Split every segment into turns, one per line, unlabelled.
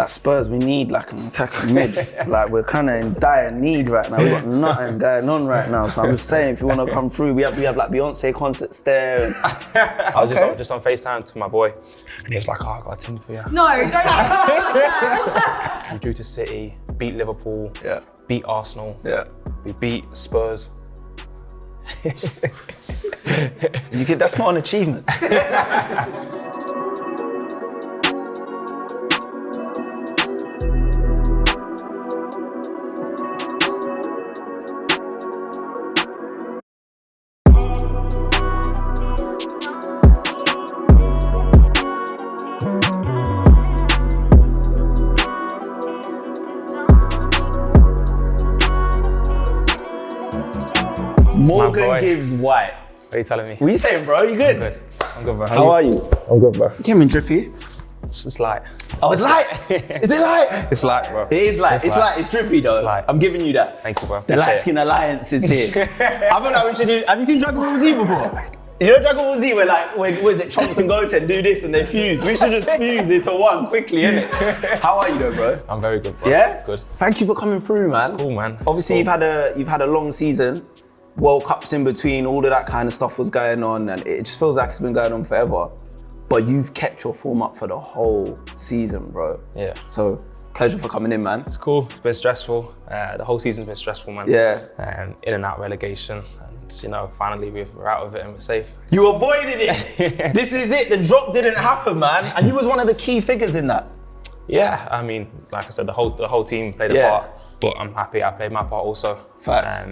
At Spurs, we need like an attacking mid. Like we're kind of in dire need right now. We've got nothing going on right now. So I'm just saying, if you want to come through, we have like Beyonce concerts there. And...
I was just on FaceTime to my boy, and he was like, "Oh, I got a team for you."
No, don't.
We drew to City, beat Liverpool, beat Arsenal, we beat Spurs.
That's not an achievement. Morgan Gibbs-White.
What are you telling me?
What are you saying, bro? You good?
I'm good, bro.
How are you?
I'm good, bro.
You came in drippy.
It's light.
Oh, it's light? Is it light?
It's light, bro.
It is light. It's light. It's drippy, though.
It's light.
I'm giving you that.
Thank you, bro.
The Light Skin Alliance is here. I feel like we should do... Have you seen Dragon Ball Z before? You know Dragon Ball Z where like, what is it, Trunks and Goten do this and they fuse? We should just fuse into one quickly, innit? How are you though, bro?
I'm very good, bro.
Yeah?
Good.
Thank you for coming through, man.
It's cool, man.
Obviously, you've had a long season. World Cups in between, all of that kind of stuff was going on, and it just feels like it's been going on forever. But you've kept your form up for the whole season, bro.
Yeah.
So, pleasure for coming in, man.
It's cool. It's been stressful. The whole season's been stressful, man.
Yeah.
In and out relegation, and you know, finally we're out of it and we're safe.
You avoided it. This is it. The drop didn't happen, man, and you was one of the key figures in that.
Yeah. I mean, like I said, the whole team played a part, but I'm happy I played my part also.
Facts.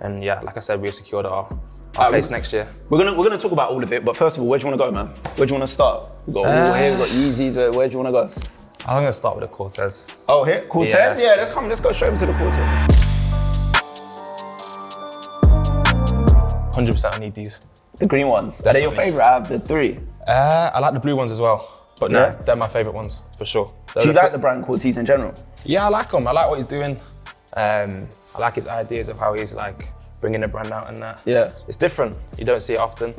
And yeah, like I said, we secured our place next year.
We're gonna talk about all of it, but first of all, where do you want to go, man? Where do you want to start? We've got all here, we've got Yeezys. Where do you want to go?
I'm gonna start with the Cortez.
Oh, here, Cortez. Yeah, let's go straight over to the Cortez.
100% I need these.
The green ones.
Definitely.
Are they your favourite out of the three?
I like the blue ones as well, but no, they're my favourite ones for sure.
Do you like the brand Cortez in general?
Yeah, I like him. I like what he's doing. I like his ideas of how he's like bringing the brand out and that.
Yeah.
It's different. You don't see it often,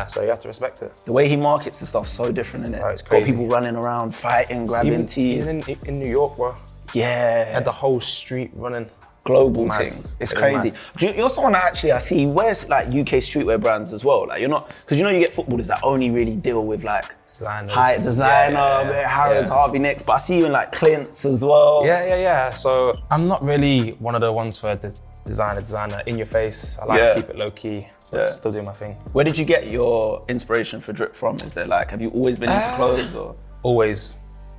so you have to respect it.
The way he markets the stuff's so different, isn't it?
Oh, it's crazy.
Got people running around, fighting, grabbing tees.
Even in New York, bro.
Yeah.
Had the whole street running.
Global
Mad.
things. It's crazy. You're someone that actually I see wears like UK streetwear brands as well. Like you're not, because you know you get footballers that only really deal with like
Designers.
high designer, Harrods, Harvey Nicks, but I see you in like Clint's as well.
Yeah. So I'm not really one of the ones for the designer in your face. I like to keep it low key. Still doing my thing.
Where did you get your inspiration for drip from? Is there like, have you always been into clothes or?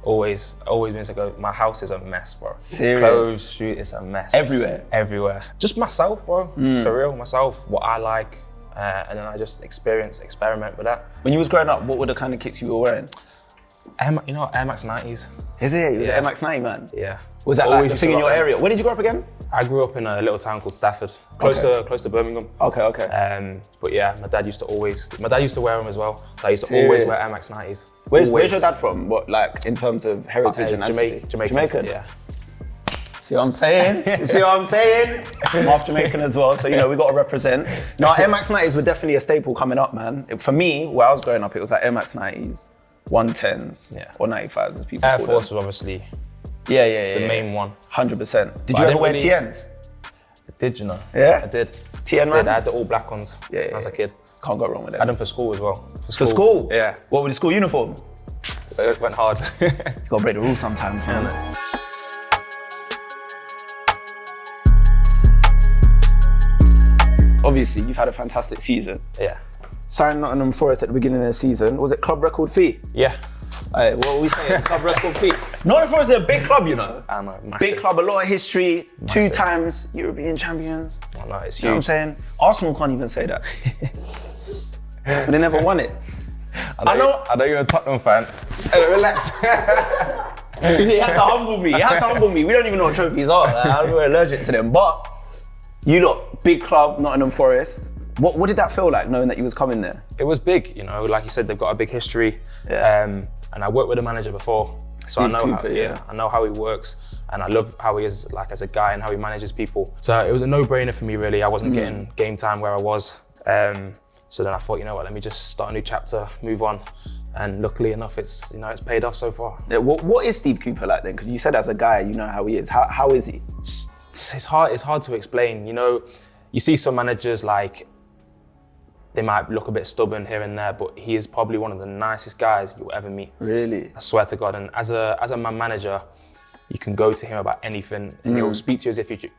Always been to go. My house is a mess, bro.
Serious?
Clothes, shoot, it's a mess.
Everywhere?
Just myself, bro. For real, myself, what I like. And then I just experiment with that.
When you was growing up, what were the kind of kicks you were wearing?
You know, Air Max 90s.
Is it? You was an Air Max 90 man?
Yeah.
Was that like the thing in your area? Where did you grow up again?
I grew up in a little town called Stafford, close to Birmingham.
Okay.
But yeah, my dad used to wear them as well. So I used to always wear Air Max 90s.
Where's your dad from? What, like in terms of heritage and ancestry?
Jamaican. Yeah.
See what I'm saying? I'm half Jamaican as well, so you know, we gotta represent. No, Air Max 90s were definitely a staple coming up, man. For me, where I was growing up, it was like Air Max 90s, 110s, or 95s as people
Air
call
Force
them.
was obviously
the
main one.
100%. Did you ever wear TNs?
I did, you know.
Yeah?
I did.
TN man?
I had the all black ones when I was a kid.
Can't go wrong with
I
that.
had them for school as well.
For school?
Yeah.
What, with the school uniform?
It went hard.
You gotta break the rules sometimes, man. Obviously, you've had a fantastic season.
Yeah.
Signed Nottingham Forest at the beginning of the season. Was it club record fee?
Yeah.
Hey, what are we saying? Club record fee. Nottingham Forest is a big club, you know.
I know, massive.
Big club, a lot of history, 2 times European champions.
I know, it's huge.
You know what I'm saying? Arsenal can't even say that. But they never won it.
I know you're a Tottenham fan. Relax.
He had to humble me. We don't even know what trophies are. Like, we're allergic to them. But you lot, big club, Nottingham Forest. What did that feel like, knowing that you was coming there?
It was big, you know. Like you said, they've got a big history.
Yeah.
And I worked with the manager before, so
Steve Cooper,
I know how he works, and I love how he is, like as a guy, and how he manages people. So it was a no-brainer for me, really. I wasn't getting game time where I was. So then I thought, you know what, let me just start a new chapter, move on. And luckily enough, it's paid off so far.
Yeah, what is Steve Cooper like then? Because you said as a guy, you know how he is. How is he?
It's hard to explain. You see some managers like, they might look a bit stubborn here and there, but he is probably one of the nicest guys you'll ever meet.
Really?
I swear to God. And as a man manager, you can go to him about anything, and he'll speak to you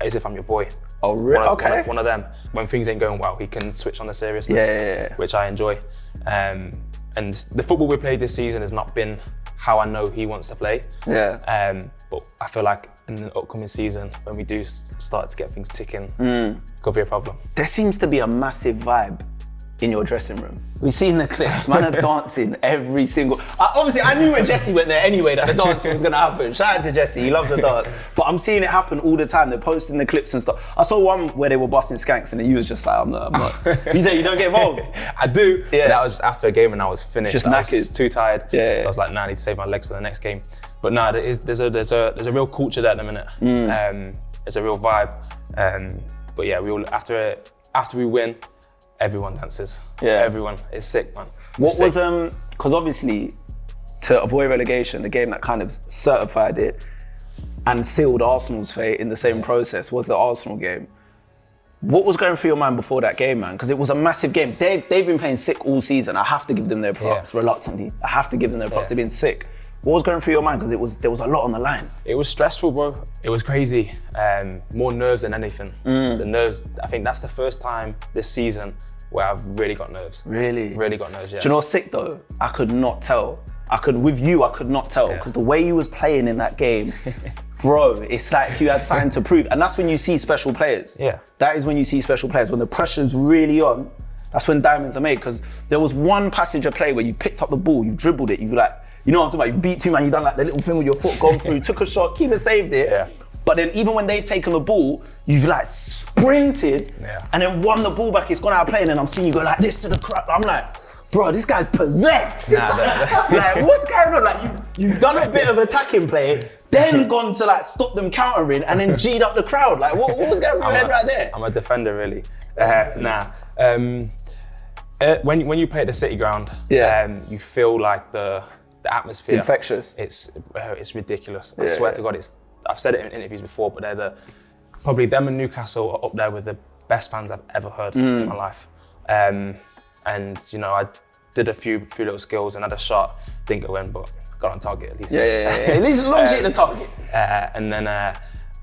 as if I'm your boy.
Oh, really? Okay.
One of them. When things ain't going well, he can switch on the seriousness, which I enjoy. And the football we played this season has not been how I know he wants to play.
Yeah.
But I feel like in the upcoming season, when we do start to get things ticking, could be a problem.
There seems to be a massive vibe in your dressing room. We've seen the clips, man are dancing every single... Obviously, I knew when Jesse went there anyway that the dancing was gonna happen. Shout out to Jesse, he loves the dance. But I'm seeing it happen all the time. They're posting the clips and stuff. I saw one where they were busting skanks and he was just like, I'm not. You say you don't get involved?
I do. Yeah. That was just after a game and I was finished.
Just
knackered.
I was
too tired.
Yeah.
So I was like, nah, I need to save my legs for the next game. But no, there's a real culture there at the minute. There's a real vibe. But yeah, after we win, everyone dances. Yeah. Everyone. It's sick, man.
What was, because obviously, to avoid relegation, the game that kind of certified it and sealed Arsenal's fate in the same process was the Arsenal game. What was going through your mind before that game, man? Because it was a massive game. They've been playing sick all season. I have to give them their props, reluctantly. I have to give them their props. They've been sick. What was going through your mind? Because there was a lot on the line.
It was stressful, bro. It was crazy. More nerves than anything. The nerves, I think that's the first time this season where I've really got nerves.
Really?
Really got nerves, yeah.
Do you know what's sick though? I could not tell. With you, I could not tell. Because the way you was playing in that game, bro, it's like you had something to prove. And that's when you see special players.
Yeah.
That is when you see special players. When the pressure's really on, that's when diamonds are made. Because there was one passage of play where you picked up the ball, you dribbled it, you know what I'm talking about, you beat two man, you done like the little thing with your foot, gone through, took a shot, keeper saved it.
Yeah.
But then even when they've taken the ball, you've like sprinted and then won the ball back, it's gone out of play, and then I'm seeing you go like this to the crowd. I'm like, bro, this guy's possessed. Like, what's going on? Like, you've done a bit of attacking play, then gone to like stop them countering, and then G'd up the crowd. Like, what was going on your head right there?
I'm a defender, really. When you play at the City ground, you feel like the atmosphere.
It's infectious.
It's ridiculous. I swear to God, I've said it in interviews before, but they're probably them and Newcastle are up there with the best fans I've ever heard in my life. And I did a few little skills and had a shot, didn't go in, but got on target at least.
At least as long as you hit the target.
And then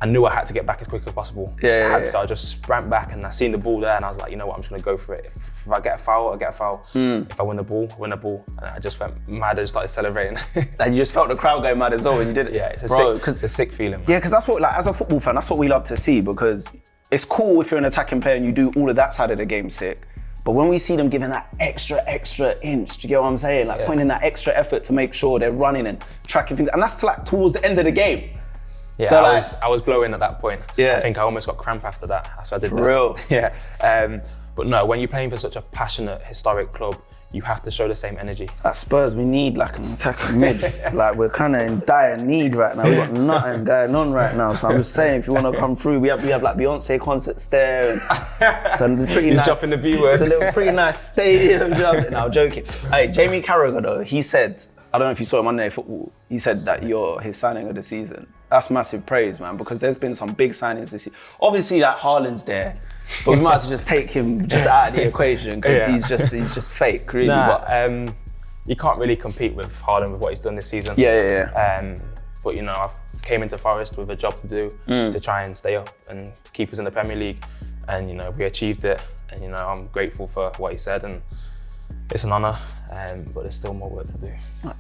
I knew I had to get back as quick as possible. So I just sprint back and I seen the ball there and I was like, you know what, I'm just gonna go for it. If I get a foul, I get a foul. If I win the ball, I win the ball. And I just went mad and started celebrating.
And you just felt the crowd going mad as well when you did it.
Yeah, it's a sick feeling. Man.
Yeah, because that's what, like, as a football fan, that's what we love to see, because it's cool if you're an attacking player and you do all of that side of the game sick. But when we see them giving that extra inch, do you get what I'm saying? Like putting in that extra effort to make sure they're running and tracking things. And that's towards the end of the game.
Yeah, so I was blowing at that point. Yeah. I think I almost got cramp after that. So I did that.
For real?
Yeah. But no, when you're playing for such a passionate, historic club, you have to show the same energy.
At Spurs, we need like an attacking mid. Like, we're kind of in dire need right now. We've got nothing going on right now. So I'm just saying, if you want to come through, we have like Beyonce concerts there. And it's pretty nice.
Dropping the B word.
It's a little pretty nice stadium. No, I'm joking. Hey, Jamie Carragher though, he said, I don't know if you saw him on Monday Night Football, he said that you're his signing of the season. That's massive praise, man, because there's been some big signings this year. Obviously, like, Haaland's there, but we might as well just take him just out of the equation, because he's just fake, really.
Nah, you can't really compete with Haaland with what he's done this season. But I came into Forest with a job to do to try and stay up and keep us in the Premier League, and we achieved it. And I'm grateful for what he said, and it's an honour. But there's still more work to do.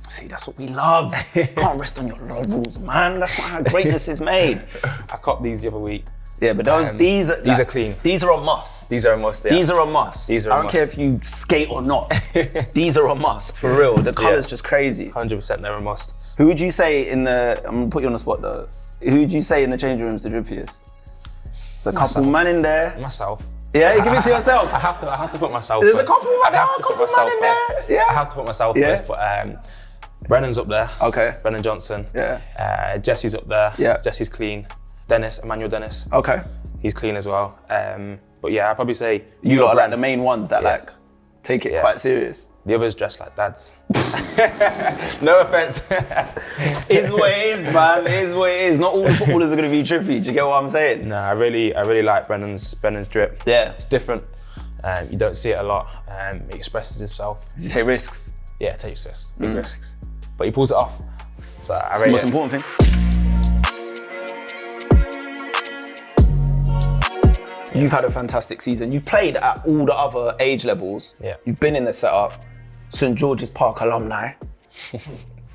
See, that's what we love. Can't rest on your laurels, man. That's not how greatness is made.
I copped these the other week.
Yeah, but these are clean. These are a must.
These are a must, yeah.
These are a must. I don't care if you skate or not. These are a must, for real. The colour's just crazy.
100% they're a must.
Who would you say I'm gonna put you on the spot though. Who would you say in the changing room's the drippiest? There's a couple man in there.
Myself.
Yeah, you give it to yourself.
I have to put myself
There's
first.
A couple man,
I have to put myself first.
Yeah.
I have to put myself first, but Brennan's up there.
Okay.
Brennan Johnson.
Yeah.
Jesse's up there.
Yeah.
Jesse's clean. Emmanuel Dennis.
Okay.
He's clean as well. But yeah, I'd probably say
you lot are like the main ones that like take it quite serious.
The others dress like dads. No offense.
It's what it is, man. It's what it is. Not all the footballers are going to be trippy. Do you get what I'm saying?
No, I really like Brennan's drip.
Yeah.
It's different. You don't see it a lot. He expresses himself.
Does he take risks?
Yeah, takes risks. Big risks. But he pulls it off. So I
It's
rate
the most
it.
important thing. You've had a fantastic season. You've played at all the other age levels.
Yeah.
You've been in the setup. St George's Park alumni.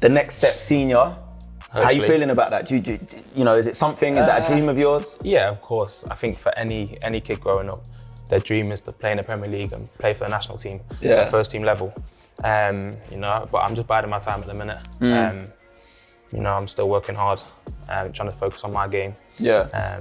The next step, senior.
Hopefully.
How are you feeling about that? You know, is it something? Is that a dream of yours?
Yeah, of course. I think for any kid growing up, their dream is to play in the Premier League and play for the national team at first team level. You know, but I'm just biding my time at the minute. You know, I'm still working hard, trying to focus on my game.
Yeah.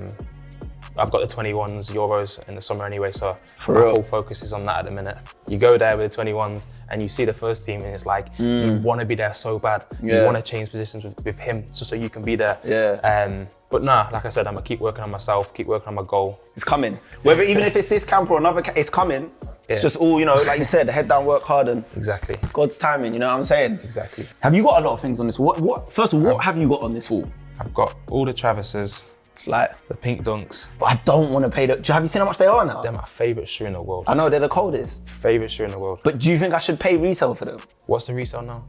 I've got the 21s Euros in the summer anyway, so
For
my
real?
full focus is on that at the minute. You go there with the 21s and you see the first team and it's like, you want to be there so bad.
Yeah.
You want to change positions with him so you can be there.
Yeah.
But nah, like I said, I'm gonna keep working on myself, keep working on my goal.
It's coming. Even if it's this camp or another camp, it's coming. It's
Yeah.
just all, you know, like you said, head down, work hard, and
Exactly.
God's timing, you know what I'm saying?
Exactly.
Have you got a lot of things on this wall? First of all, what have you got on this wall?
I've got all the Travises,
Like,
the pink dunks.
but I don't want to pay have you seen how much they are now?
They're my favourite shoe in the world.
I know they're the coldest.
Favourite shoe in the world.
But do you think I should pay resale for them?
What's the resale now?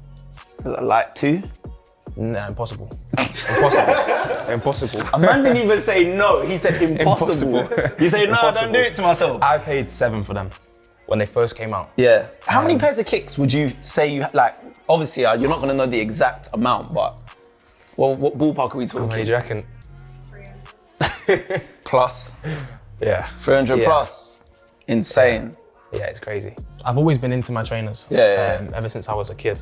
Like 2?
Nah, impossible. Impossible. Impossible.
A man didn't even say no, he said impossible. You say, no, don't do it to myself.
I paid 7 for them when they first came out.
Yeah. How many pairs of kicks would you say you like? Obviously, you're not going to know the exact amount, but what ballpark are we talking?
How many do you reckon?
Plus
Yeah.
300
Yeah.
plus. Insane.
Yeah, it's crazy. I've always been into my trainers.
Yeah.
Ever since I was a kid.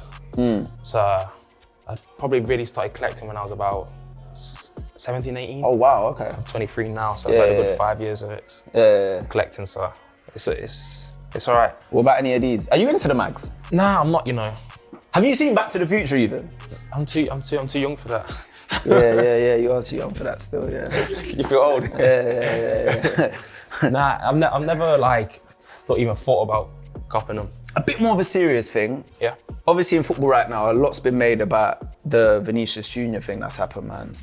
So I probably really started collecting when I was about 17, 18.
Oh wow. Okay.
I'm 23 now, so I've had a good 5 years of it
Yeah.
collecting. So it's all right.
What about any of these? Are you into the mags?
Nah, I'm not. You know,
Have you seen Back to the Future even?
I'm too young for that.
Yeah. You are too young for that still. Yeah.
You feel old.
Yeah.
Nah, I've never like even thought about copping them.
A bit more of a serious thing.
Yeah.
Obviously in football right now, a lot's been made about the Vinicius Junior thing that's happened, man.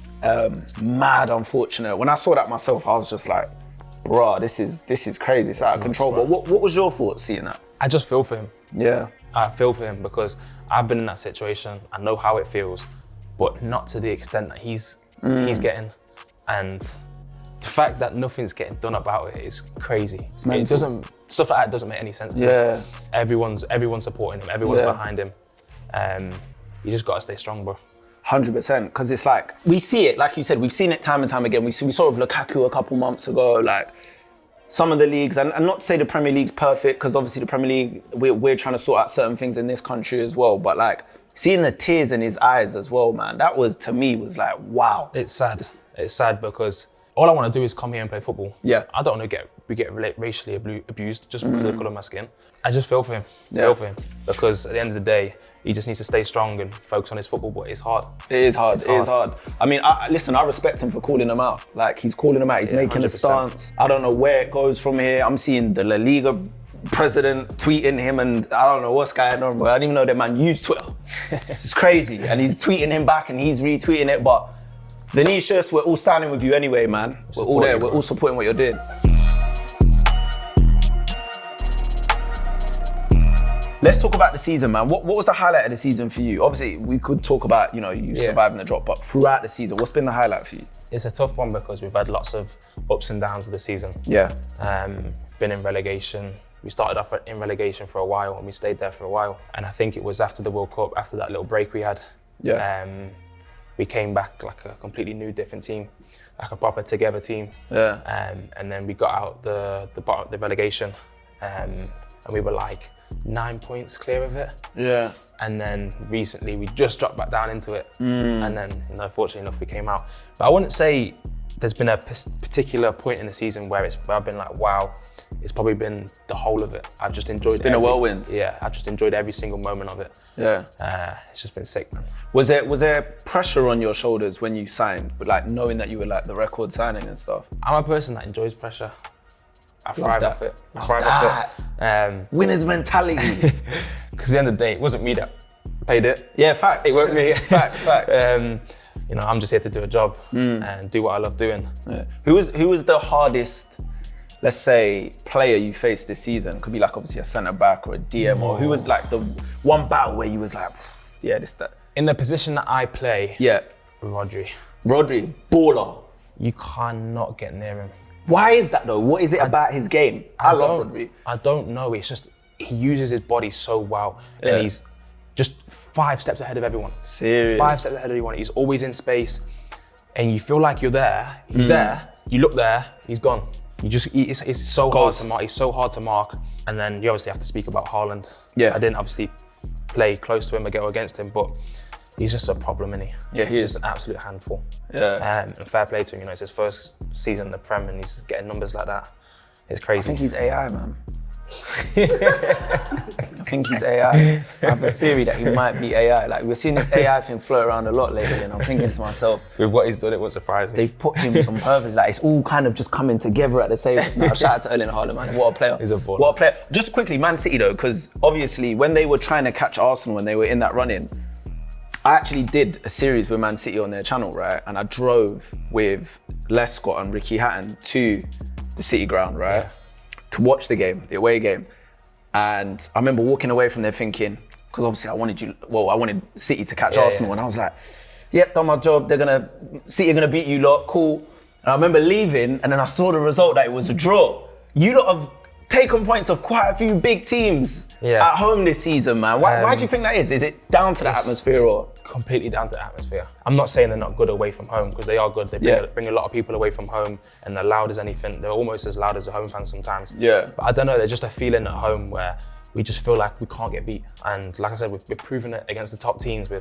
Mad unfortunate. When I saw that myself, I was just like, bruh, this is crazy. It's out of control. But what was your thoughts seeing that?
I just feel for him.
Yeah.
I feel for him because I've been in that situation. I know how it feels, but not to the extent that he's getting. And the fact that nothing's getting done about it is crazy. Stuff like that doesn't make any sense to me. Everyone's supporting him. Everyone's behind him. You just gotta stay strong, bro.
100%, because it's like, we see it, like you said, we've seen it time and time again. We saw it with Lukaku a couple months ago, like some of the leagues, and not to say the Premier League's perfect, because obviously the Premier League, we're trying to sort out certain things in this country as well, but like, seeing the tears in his eyes as well, man, that was, to me, was like, wow.
It's sad. It's sad because all I want to do is come here and play football.
Yeah.
I don't want to get racially abused just because of the colour of my skin. I just feel for him.
Yeah.
Feel for him. Because at the end of the day, he just needs to stay strong and focus on his football, but it's hard.
It is hard. It is hard. I mean, listen, I respect him for calling them out. Like, he's calling them out. He's making
100%.
a stance. I don't know where it goes from here. I'm seeing the La Liga president tweeting him, and I don't know what's going on, but I didn't even know that man used Twitter. It's crazy. And he's tweeting him back and he's retweeting it. But Vinicius, we're all standing with you anyway, man. We're all there. We're all supporting what you're doing. Let's talk about the season, man. What was the highlight of the season for you? Obviously, we could talk about, you surviving the drop, but throughout the season, what's been the highlight for you?
It's a tough one because we've had lots of ups and downs of the season.
Yeah.
Been in relegation. We started off in relegation for a while and we stayed there for a while. And I think it was after the World Cup, after that little break we had, we came back like a completely new, different team, like a proper together team.
Yeah.
And then we got out the relegation, and we were like 9 points clear of it.
Yeah.
And then recently we just dropped back down into it, and then fortunately enough we came out. But I wouldn't say there's been a particular point in the season where I've been like, wow. It's probably been the whole of it. I've just enjoyed it. It's
been a whirlwind.
Yeah, I've just enjoyed every single moment of it.
Yeah.
It's just been sick, man.
Was there pressure on your shoulders when you signed, but like knowing that you were like the record signing and stuff?
I'm a person that enjoys pressure. I thrive off it.
Winner's mentality.
Because at the end of the day, it wasn't me that paid it.
Yeah, facts.
It wasn't me.
Facts.
You know, I'm just here to do a job and do what I love doing.
Yeah. Who was the hardest, let's say, player you faced this season? Could be like obviously a centre back or a DM, or who was like the one battle where you was like, yeah, this, that.
In the position that I play, Rodri,
baller.
You cannot get near him.
Why is that though? What is it about his game? I love Rodri.
I don't know. It's just he uses his body so well, and he's just 5 steps ahead of everyone.
Serious.
5 steps ahead of everyone. He's always in space, and you feel like you're there. He's there. You look there. He's gone. It's so hard to mark. He's so hard to mark. And then you obviously have to speak about Haaland.
Yeah.
I didn't obviously play close to him or go against him, but he's just a problem, isn't he?
Yeah, he is.
Just an absolute handful.
Yeah.
And fair play to him, you know, it's his first season in the Prem and he's getting numbers like that. It's crazy.
I think he's AI, man. I think he's AI. I have a theory that he might be AI. Like, we're seeing this AI thing float around a lot lately, and I'm thinking to myself,
with what he's done, it won't surprise me.
They've put him on purpose. Like, it's all kind of just coming together at the same time. Now, shout out to Erling Haaland, man. What a player.
He's a baller.
What a player. Just quickly, Man City though, because obviously when they were trying to catch Arsenal when they were in that run-in, I actually did a series with Man City on their channel, right? And I drove with Les Scott and Ricky Hatton to the City ground, right? To watch the game, the away game. And I remember walking away from there thinking, because obviously I wanted City to catch Arsenal, and I was like, yep, done my job, City are gonna beat you lot, cool. And I remember leaving, and then I saw the result that it was a draw. You lot have taken points off quite a few big teams at home this season, man. Why do you think that is? Is it down to the atmosphere or?
Completely down to the atmosphere. I'm not saying they're not good away from home, because they are good. They bring a lot of people away from home, and they're loud as anything. They're almost as loud as the home fans sometimes. Yeah. But I don't know, there's just a feeling at home where we just feel like we can't get beat. And like I said, we've proven it against the top teams.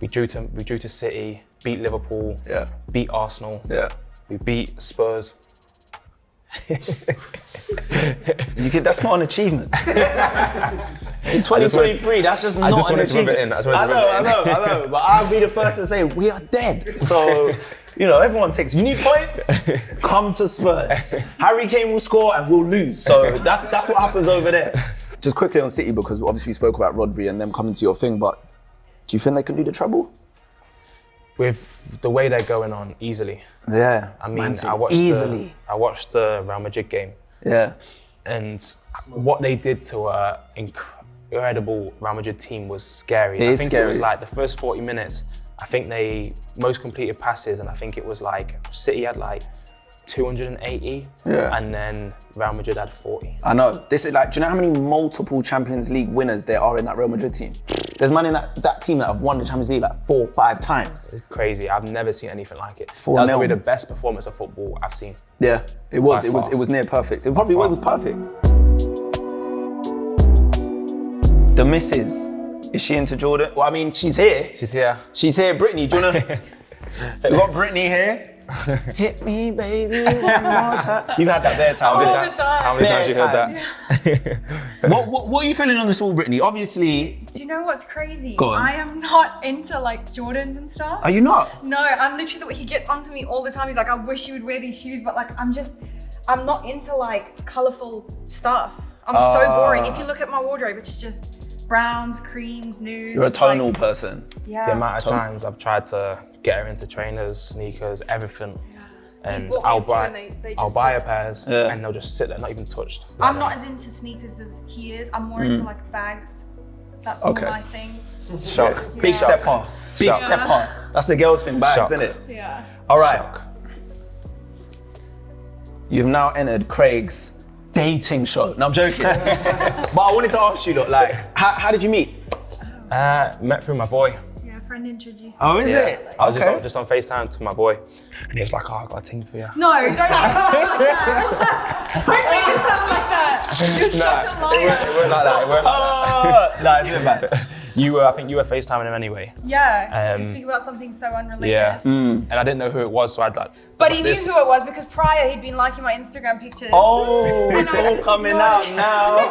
We drew to City, beat Liverpool, beat Arsenal, we beat Spurs.
That's not an achievement. In 2023, that's just not an achievement. I know, but I'll be the first to say we are dead. So, you know, everyone takes. You need points. Come to Spurs. Harry Kane will score and we'll lose. So that's what happens over there. Just quickly on City, because obviously we spoke about Rodri and them coming to your thing, but do you think they can do the treble?
With the way they're going on, easily.
Yeah.
I mean, I watched the Real Madrid game.
Yeah.
And what they did to an incredible Real Madrid team was scary.
It
was like the first 40 minutes, I think they most completed passes, and I think it was like City had like 280, and then Real Madrid had 40.
I know. This is like, do you know how many multiple Champions League winners there are in that Real Madrid team? There's man in that team that have won the Champions League like 4 or 5 times.
It's crazy. I've never seen anything like it. That was probably the best performance of football I've seen.
Yeah, it was. It was near perfect. It probably was perfect. The missus, is she into Jordan? Well, I mean, she's here.
She's here.
She's here. Brittany, do you wanna? We got Brittany here. Hit me, baby, one more time. You've had that bare time.
How many times you heard that?
What are you feeling on this all, Brittany? Obviously.
Do you know what's crazy?
Go on.
I am not into like Jordans and stuff.
Are you not?
No, I'm literally, he gets onto me all the time. He's like, I wish you would wear these shoes, but like, I'm not into like colorful stuff. I'm so boring. If you look at my wardrobe, it's just browns, creams, nudes.
You're a tonal person.
Yeah.
The amount of times I've tried to get her into trainers, sneakers, everything. And I'll buy her pairs and they'll just sit there, not even touched.
I'm not as into sneakers as he is. I'm more into like bags. That's more my thing.
Shock. Yeah. Big stepper. Big stepper. That's the girls' thing, bags, isn't it?
Yeah.
All right. You've now entered Craig's dating show. No, I'm joking. But I wanted to ask you, look, like, how did you meet?
Met through my boy.
Friend introduced.
Oh, is it?
I was just on FaceTime to my boy, and he was like, "Oh, I got a thing for you."
No, don't make it sound like that. Don't make it sound like that. You're such a liar.
It weren't like that. It weren't like that.
No, it's a bit bad.
I think you were FaceTiming him anyway.
Yeah, to speak about something so unrelated.
Yeah, and I didn't know who it was, so I'd like.
But he knew who it was because prior he'd been liking my Instagram pictures.
Oh, it's all coming out now.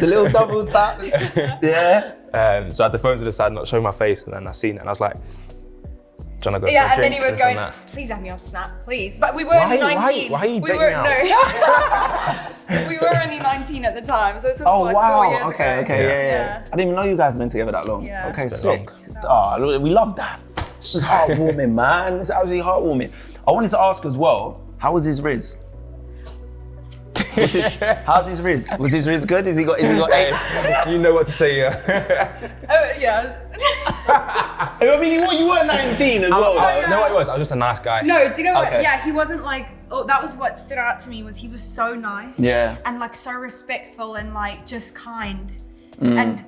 The little double taps. Yeah.
So I had the phone to the side, not showing my face, and then I seen it, and I was like, trying to go
Yeah,
for a
and then
drink,
he was
this
going,
and that.
please have me on Snap, please. But we were only 19.
Why are you
we
begging
were,
me out?
No. We were only 19 at the time, so it's
Oh
like
wow.
4 years
Okay.
ago.
Okay. Yeah.
Yeah.
I didn't even know you guys have been together that long.
Yeah.
Okay.
It's been
Sick. Oh, we love that. It's just heartwarming, man. It's absolutely heartwarming. I wanted to ask as well, how was his Riz? How's his Riz? Was his Riz good? Has he got 8?
You know what to say, yeah.
Yeah.
I mean, you were 19 as well.
yeah.
You know what it was? I was just a nice guy.
No, do you know what?
Okay.
Yeah, he wasn't like, that was what stood out to me, was he was so nice.
Yeah.
And like so respectful and like just kind. And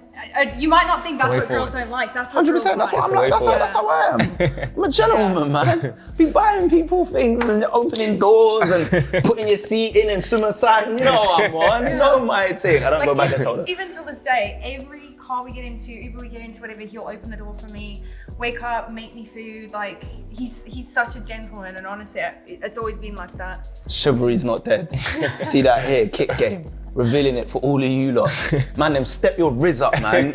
you might not think that's
the
what
way
girls
forward.
don't like. That's what
100%.
girls
That's what I'm
like.
like. That's how I am. I'm a gentleman, man. Be buying people things and opening doors and putting your seat in and swim aside. You know what I'm on. No, my thing. I don't go back and tell them.
Even till this day, every car we get into, Uber we get into, whatever, he'll open the door for me, wake up, make me food. Like he's such a gentleman, and honestly, it's always been like that.
Chivalry's not dead. See that here, kick game. Revealing it for all of you lot. Man, them step your Riz up, man.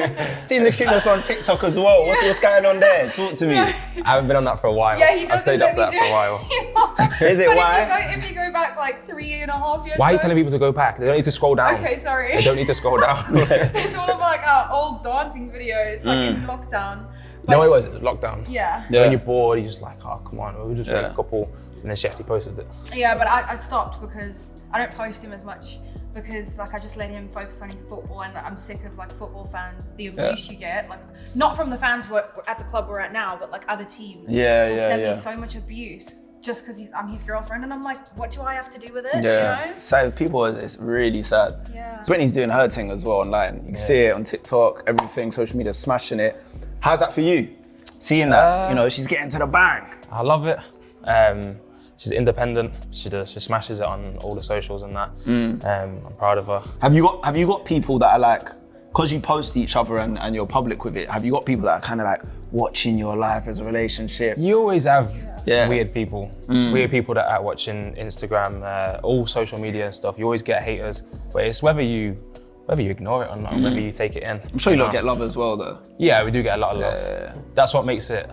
Seen the cuteness on TikTok as well. What's going on there? Talk to me.
I haven't been on that for a while.
Yeah, he doesn't
I've stayed
let
up
me
that
do
for a while.
Is it
But
why?
if you go back like 3.5 years
Why are you
ago-
telling people to go back? They don't need to scroll down.
Okay, sorry.
They don't need to scroll down.
It's all of like our old dancing videos, like in lockdown.
No, it was lockdown.
Yeah.
Yeah.
When you're bored, you're just like, oh, come on, we'll just make a couple. And then she actually posted it.
Yeah, but I stopped because I don't post him as much, because like I just let him focus on his football, and I'm sick of like football fans, the abuse you get, like not from the fans we're at the club we're at now, but like other teams. They'll send me so much abuse just because I'm his girlfriend, and I'm like, what do I have to do with it?
Yeah.
You know?
So people, it's really sad.
Yeah.
Brittany's doing her thing as well online. You can see it on TikTok, everything, social media, smashing it. How's that for you? Seeing that, you know, she's getting to the bag.
I love it. She's independent. She smashes it on all the socials and that. I'm proud of her.
Have you got people that are like, because you post each other and you're public with it, have you got people that are kind of like watching your life as a relationship?
You always have
Yeah.
weird people. Weird people that are watching Instagram, all social media and stuff. You always get haters, but it's whether you ignore it or not, whether you take it in.
I'm sure you lot get love as well though.
Yeah, we do get a lot of love. That's what makes it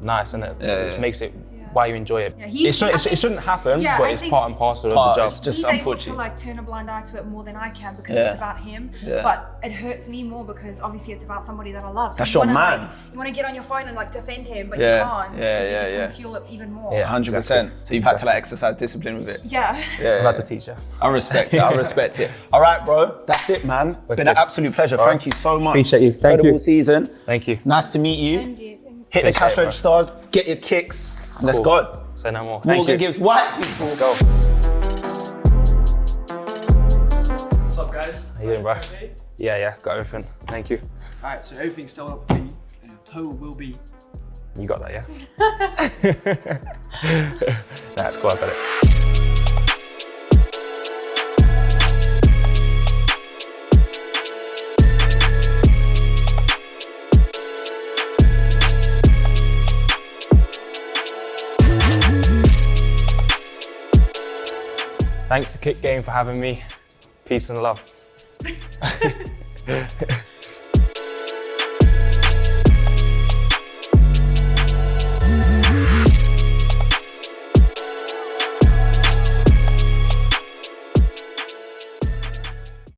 nice, isn't it? It makes it why you enjoy it.
Yeah,
It shouldn't happen,
Yeah,
but
I
it's
think
part and parcel of the job.
It's just
he's able to
unfortunate.
like turn a blind eye to it more than I can, because
Yeah.
it's about him.
Yeah.
But it hurts me more because obviously it's about somebody that I love. So
That's
you
your
wanna,
man.
Like, you want to get on your phone and like defend him, but
Yeah.
you can't, because
Yeah,
you're just
yeah,
gonna
yeah.
fuel it even more.
Yeah.
100%. So you've had to like exercise discipline with it.
Yeah.
Yeah.
I'm about to teach her.
I respect it. I respect it. All right, bro. That's it, man. Been an absolute pleasure.
All right.
Thank you so much.
Appreciate you. Thank
Incredible
you.
season.
Thank you.
Nice to meet you.
And you.
Hit the
Appreciate
cash
it, bro.
register. Get your kicks. And let's go.
Say no more. Thank
Morgan
you.
Gibbs-White, people.
Let's go.
What's up, guys?
How you doing, bro? Yeah, got everything. Thank you.
Alright, so everything's still up for you, and your total will be.
You got that, yeah? That's cool, I got it. Thanks to Kick Game for having me. Peace and love.